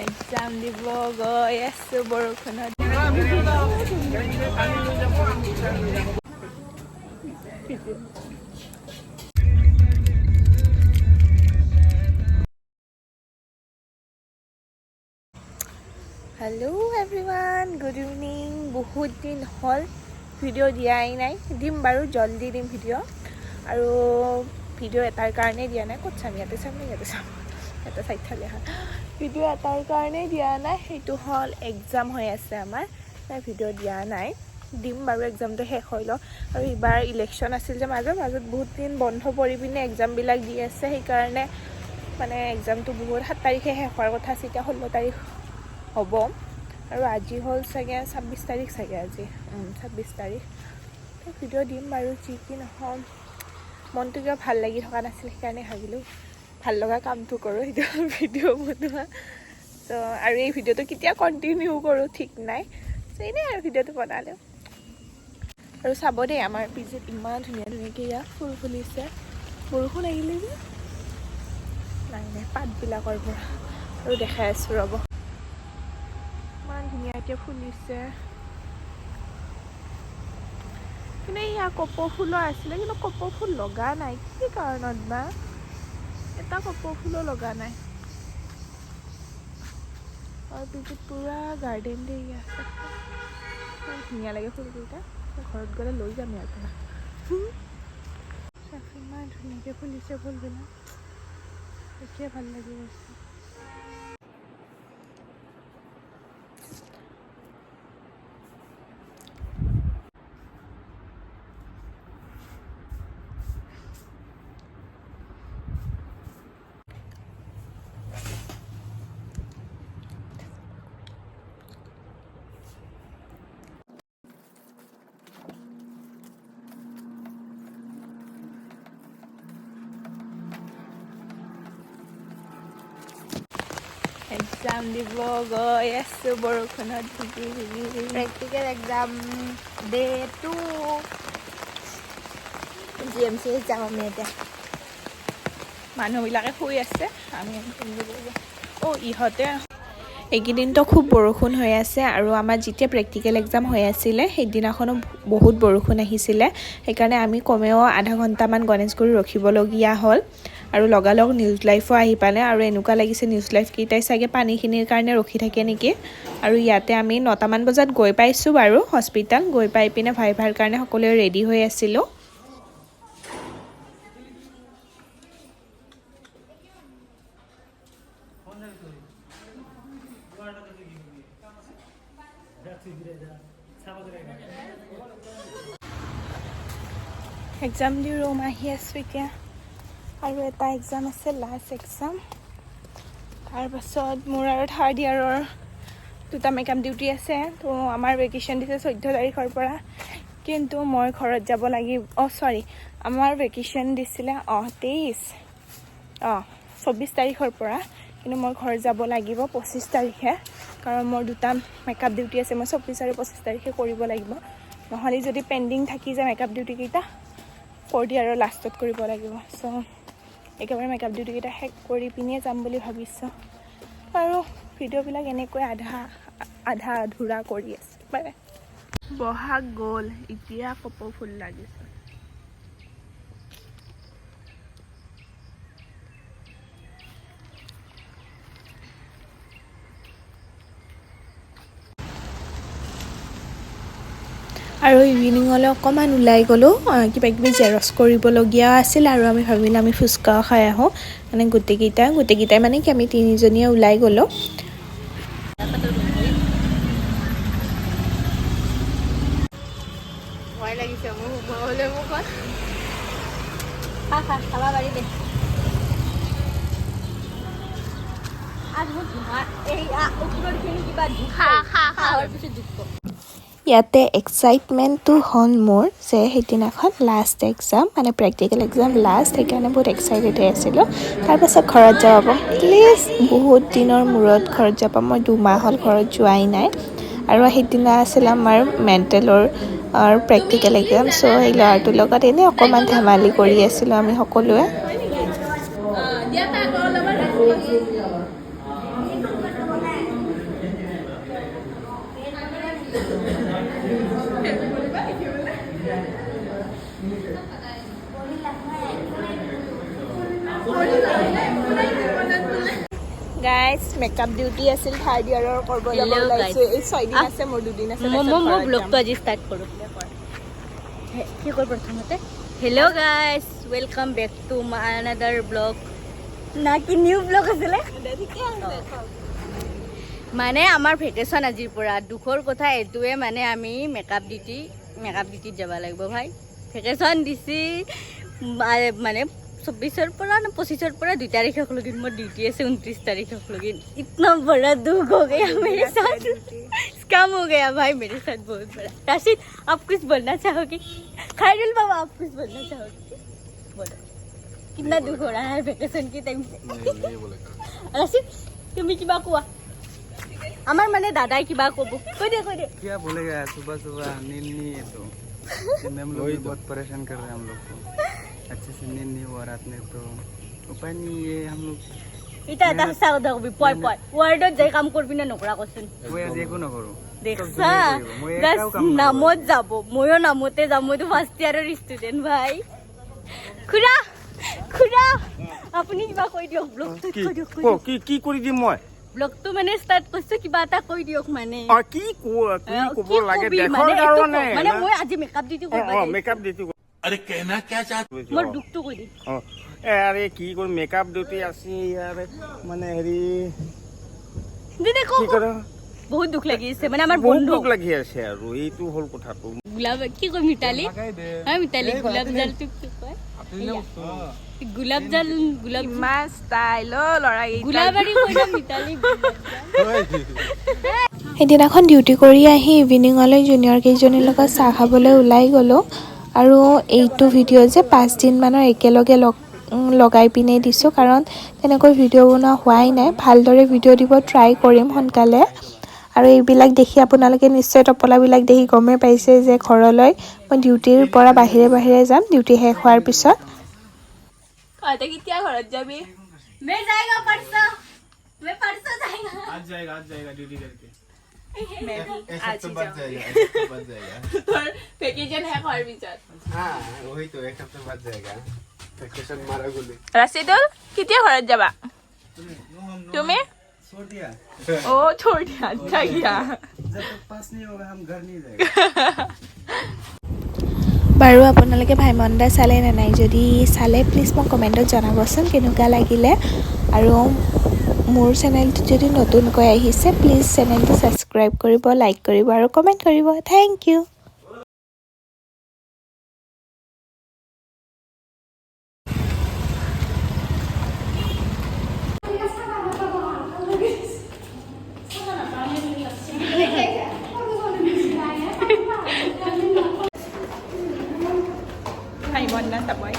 Exam দিব গৈ আছোঁ বৰষুণত। Hello' everyone, good evening. বহুত দিন হ'ল ভিডিঅ' দিয়াই নাই। দিম বাৰু, জল্দি দিম ভিডিঅ'। আৰু ভিডিঅ' এটাৰ কাৰণেই দিয়া নাই। ক'ত চাম? ইয়াতে চাম নে ইয়াতে চাম? এটা চাইড চালে হয়। ভিডিঅ' এটাৰ কাৰণেই দিয়া নাই, সেইটো হ'ল এক্সাম হৈ আছে আমাৰ। তাই ভিডিঅ' দিয়া নাই, দিম বাৰু। এক্সামটো শেষ হৈ লওক। আৰু এইবাৰ ইলেকশ্যন আছিল যে মাজত বহুত দিন বন্ধ পৰি পিনে এক্সামবিলাক দি আছে। সেইকাৰণে মানে এক্সামটো বহুত 7 তাৰিখে শেষ হোৱাৰ কথা আছে, এতিয়া 16 তাৰিখ হ'ব। আৰু আজি হ'ল চাগে 26 তাৰিখ চাগে, আজি 26 তাৰিখ। ভিডিঅ' দিম বাৰু, যি কি নহওক। মনটো কিবা ভাল লাগি থকা নাছিল, সেইকাৰণে ভাবিলোঁ ভাল লগা কামটো কৰোঁ, সেইটো ভিডিঅ' বনোৱা। ত' আৰু এই ভিডিঅ'টো কেতিয়া কণ্টিনিউ কৰোঁ ঠিক নাই। ত' এনেই আৰু ভিডিঅ'টো বনালোঁ। আৰু চাব দেই, আমাৰ পিছত ইমান ধুনীয়া ধুনীয়াকৈ ইয়াত ফুল ফুলিছে। বৰষুণ আহিলে যে নাই পাতবিলাকৰ পৰা। আৰু দেখাই আছোঁ ৰ'ব, ইমান ধুনীয়াকৈ ফুলিছে। কিন্তু ইয়াৰ কপৌ ফুলো আছিলে, কিন্তু কপৌ ফুল লগা নাই, কি কাৰণত বা? এটা কপৌ ফুলো লগা নাই। আৰু পিছত পুৰা গাৰ্ডেন দি আছে, ইমান ধুনীয়া লাগে ফুলকেইটা। ঘৰত গ'লে লৈ যাম ইয়াৰ পৰা। ইমান ধুনীয়াকৈ ফুলিছে ফুলবিলাক, দেখিয়ে ভাল লাগি গৈছে। এক্সাম দিব গৈ আছোঁ বৰষুণত ভিজি ভিজি। Practical exam day 2। GMC যাম আমি এতিয়া। মানুহবিলাকে শুই আছে, আমি ইহঁতে। এইকেইদিনতো খুব বৰষুণ হৈ আছে, আৰু আমাৰ যেতিয়া প্ৰেক্টিকেল এক্সাম হৈ আছিলে সেইদিনাখনো বহুত বৰষুণ আহিছিলে। সেইকাৰণে আমি কমেও আধা ঘণ্টামান গণেশগুৰিত ৰখিবলগীয়া হ'ল। আৰু লগালগ নিউজ লাইফো আহি পালে, আৰু এনেকুৱা লাগিছে নিউজ লাইফকেইটাই চাগে পানীখিনিৰ কাৰণে ৰখি থাকে নেকি। আৰু ইয়াতে আমি 9টামান বজাত গৈ পাইছোঁ বাৰু হস্পিটেল। গৈ পাই পিনে ভাইভাৰ কাৰণে সকলোৱে ৰেডি হৈ আছিলোঁ। এক্সাম দি ৰুম আহি আছোঁ এতিয়া। আৰু এটা এক্সাম আছে, লাষ্ট এক্সাম। তাৰপাছত মোৰ আৰু 3rd ইয়াৰৰ 2টা মেকআপ ডিউটি আছে। তো আমাৰ ভেকেশ্যন দিছে 14 তাৰিখৰ পৰা, কিন্তু মই ঘৰত যাব লাগিব। আমাৰ ভেকেশ্যন দিছিলে 24 তাৰিখৰ পৰা, কিন্তু মই ঘৰত যাব লাগিব 25 তাৰিখে। কাৰণ মোৰ 2টা মেকআপ ডিউটি আছে, মই 24 আৰু 25 তাৰিখে কৰিব লাগিব। নহ'লে যদি পেণ্ডিং থাকি যায় মেকআপ ডিউটিকেইটা, 4th ইয়াৰৰ লাষ্টত কৰিব লাগিব। চ' একেবাৰে মেকআপ ডিউটিকেইটা শেষ কৰি পিনে যাম বুলি ভাবিছোঁ। আৰু ভিডিঅ'বিলাক এনেকৈ আধা আধুৰা কৰি আছোঁ পাৰে। বহাগ গ'ল, এতিয়া কপৌ ফুল লাগিছে। আৰু ইভিনিঙলৈ অকণমান ওলাই গ'লোঁ, কিবা কিবি জেৰক্স কৰিবলগীয়া আছিল। আৰু আমি ভাবিলোঁ আমি ফুচকাও খাই আহোঁ, মানে গোটেইকেইটাই মানে কি আমি 3জনীয়ে ওলাই গ'লোঁ। ভয় লাগিছে মোৰ, সোমাবলৈ মোক খাব পাৰি দে। ইয়াতে এক্সাইটমেণ্টটো হ'ল মোৰ যে সেইদিনাখন লাষ্ট এক্সাম, মানে প্ৰেক্টিকেল এক্সাম লাষ্ট, সেইকাৰণে বহুত এক্সাইটেড হৈ আছিলোঁ। তাৰপাছত ঘৰত যাব প্লিজ, বহুত দিনৰ মূৰত ঘৰত যাব। মই 2 মাহ হ'ল ঘৰত যোৱাই নাই। আৰু সেইদিনা আছিল আমাৰ মেণ্টেলৰ প্ৰেক্টিকেল এক্সাম। চ' সেই ল'ৰাটোৰ লগত এনেই অকণমান ধেমালি কৰি আছিলোঁ আমি সকলোৱে। গাইজ মেকআপ ডিউটি আছিল থাৰ্ড ইয়াৰৰ কৰিব যাব ওলাইছোঁ এই 6 দিন আছে মোৰ 2 দিন আছে মই ব্লগটো আজি ষ্টাৰ্ট কৰোঁ কি কৰো প্ৰথমতে hello' guys welcome back to my another blog না কি নিউ ব্লগ আছিলে মানে আমাৰ ভেকেশ্যন আজিৰ পৰা দুখৰ কথা এইটোৱে মানে আমি মেকআপ ডিউটিত যাব লাগিব ভাই ভেকেশ্যন দিছি মানে 24 পৰা ना 25 পৰা 2 तारीख लगिन मोर ड्यूटी है 29 तारीख लगिन इतना बड़ा दुख हो गया मेरे साथ स्कैम हो गया भाई मेरे साथ बहुत बड़ा राशिद आप कुछ बोलना चाहोगे खैरुल बाबा आप कुछ बोलना चाहोगे बोलो कितना दुख हो रहा है वेकेशन के टाइम नहीं बोलेगा राशिद তুমি কিবা কোৱা আমার মানে দাদাই কিবা কব কৈ দে क्या बोलेगा सुबह सुबह नींद नहीं है तो मैम लोग बहुत परेशान कर रहे हैं हम लोग को अच्छे से नींद नहीं हुआ रात में तो उपाय नहीं ये हम लोग এটা চাও দেখবি পয় ওয়ার্ডত যাই কাম করবি না নকৰা কচোন মই আজি একো নকৰো দেখছা জাস্ট নামত যাব ময়ো নামতে যাম মইতো ফাৰ্স্ট ইয়াৰৰ ষ্টুডেন্ট ভাই খুৰা আপুনি কিবা কৈ দিয়ক ব্লগটো কৈ দিয়ক কি কৰি দিম মই ব্লগটো মানে ষ্টাৰ্ট কৰিছো কিবা এটা কৈ দিয়ক মানে কি ক'ব লাগে দেখৰ কাৰণে মানে মই আজি মেকআপ ডিউটি কৰিব মেকআপ ডিউটি अरे कहना क्या चाहते মোৰ দুখটো কৈ দি আৰে কি কৰি মেকআপ ডিউটি আছে ইয়াৰ মানে হেৰি দিদি কি কৰা বহুত দুখ লাগিছে মানে আমাৰ বহুত বন্ধু দুখ লাগি আছে আৰু এইটো হ'ল কথাটো গুলাব কি কয় মিতালি মিতালি গুলাব জাল তোক কয় গুলাব জাল মা ষ্টাইল ল'ৰা গুলাবাৰী কয় না মিতালি সেইদিনাখন ডিউটি কৰি আহি ইভিনিঙলৈ জুনিয়ৰ কেইজনীৰ লগত চাহ খাবলৈ ওলাই গ'লোঁ আৰু এইটো ভিডিঅ' যে 5 দিনমানৰ একেলগে লগাই পিনে দিছোঁ কাৰণ তেনেকৈ ভিডিঅ' বনোৱা হোৱাই নাই ভালদৰে ভিডিঅ' দিব ট্ৰাই কৰিম সোনকালে আৰু এইবিলাক দেখি আপোনালোকে নিশ্চয় টপলাবিলাক দেখি গমেই পাইছে যে ঘৰলৈ মই ডিউটিৰ পৰা বাহিৰে যাম ডিউটি শেষ হোৱাৰ পিছত কেতিয়া ঘৰত যাবি मैं जाएगा परसों जाएगा आज जाएगा ड्यूटी करके एक हफ्ते बाद जाएगा তোৰ ভেকেশ্যন শেষ হোৱাৰ পিছত हाँ वही तो एक हफ्ते बाद जाएगा वैकेशन मारा गोली ৰাছিদুল কেতিয়া ঘৰত যাবা তুমি छोड़ दिया ओ छोड़ दिया अच्छा किया जब तक पास नहीं होगा हम घर नहीं जाएगा বাৰু আপোনালোকে ভাইমন দা চালে নে নাই যদি চালে প্লিজ মোক কমেণ্টত জনাবচোন কেনেকুৱা লাগিলে আৰু মোৰ চেনেলটো যদি নতুনকৈ আহিছে প্লিজ চেনেলটো ছাবস্ক্ৰাইব কৰিব লাইক কৰিব আৰু কমেণ্ট কৰিব থেংক ইউ ভাই বন্ধা চাবই